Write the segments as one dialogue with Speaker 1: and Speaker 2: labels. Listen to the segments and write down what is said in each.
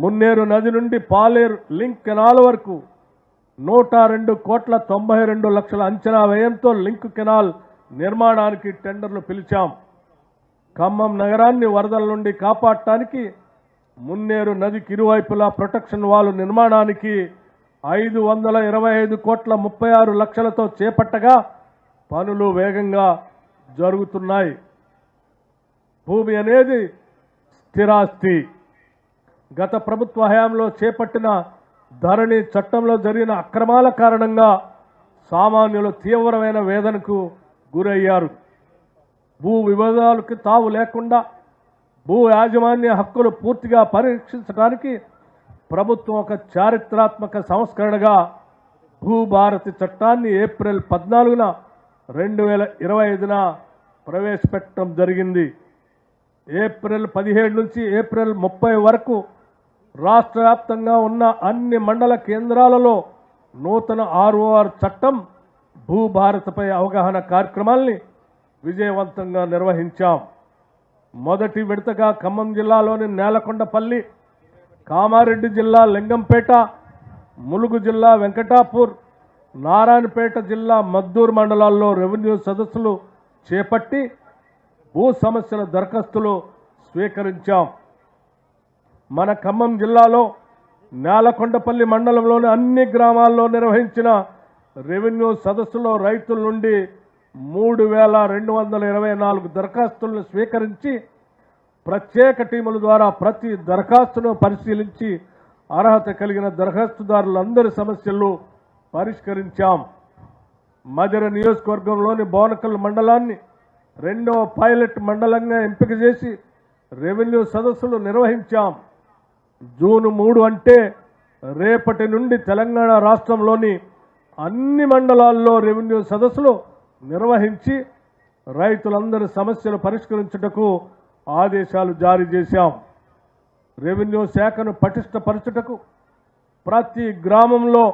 Speaker 1: మున్నేరు నది నుండి పాలేరు link canal వరకు 102,92 అంచనా వ్యయంతో లింక్ కెనాల్ నిర్మాణానికి టెండర్లు పిలిచాం. ఖమ్మం నగరాన్ని వరదల నుండి కాపాడటానికి మున్నేరు నదికి ఇరువైపులా ప్రొటెక్షన్ వాల్ నిర్మాణానికి 525,36,00,000తో చేపట్టగా పనులు వేగంగా జరుగుతున్నాయి. భూమి అనేది స్థిరాస్తి. గత ప్రభుత్వ హయాంలో చేపట్టిన ధరణి చట్టంలో జరిగిన అక్రమాల కారణంగా సామాన్యులు తీవ్రమైన వేదనకు గురయ్యారు. భూ వివాదాలకు తావు లేకుండా భూ యాజమాన్య హక్కులు పూర్తిగా పరీక్షించడానికి ప్రభుత్వం ఒక చారిత్రాత్మక సంస్కరణగా భూభారతి చట్టాన్ని ఏప్రిల్ 14, 2025 ప్రవేశపెట్టడం జరిగింది. ఏప్రిల్ 17 నుంచి ఏప్రిల్ 30 వరకు రాష్ట్ర వ్యాప్తంగా ఉన్న అన్ని మండల కేంద్రాలలో నూతన ROR చట్టం భూభారతిపై అవగాహన కార్యక్రమాల్ని విజయవంతంగా నిర్వహించాం. మొదటి విడతగా ఖమ్మం జిల్లాలోని నేలకొండపల్లి, కామారెడ్డి జిల్లా లింగంపేట, ములుగు జిల్లా వెంకటాపూర్, నారాయణపేట జిల్లా మద్దూరు మండలాల్లో రెవెన్యూ సదస్సులు చేపట్టి భూ సమస్యల దరఖాస్తులు స్వీకరించాం. మన ఖమ్మం జిల్లాలో నేలకొండపల్లి మండలంలోని అన్ని గ్రామాల్లో నిర్వహించిన రెవెన్యూ సదస్సులో రైతుల నుండి 3,224 దరఖాస్తులను స్వీకరించి ప్రత్యేక టీముల ద్వారా ప్రతి దరఖాస్తును పరిశీలించి అర్హత కలిగిన దరఖాస్తుదారులందరి సమస్యలు పరిష్కరించాం. మధిర నియోజకవర్గంలోని బోనకల్ మండలాన్ని 2వ పైలట్ మండలంగా ఎంపిక చేసి రెవెన్యూ సదస్సులు నిర్వహించాం. జూన్ 3 అంటే రేపటి నుండి తెలంగాణ రాష్ట్రంలోని అన్ని మండలాల్లో రెవెన్యూ సదస్సులు నిర్వహించి రైతులందరి సమస్యలు పరిష్కరించుటకు ఆదేశాలు జారీ చేశాం. రెవెన్యూ శాఖను పటిష్టపరచుటకు ప్రతి గ్రామంలో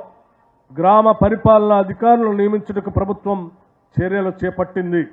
Speaker 1: గ్రామ పరిపాలనా అధికారులను నియమించుటకు ప్రభుత్వం చర్యలు చేపట్టింది.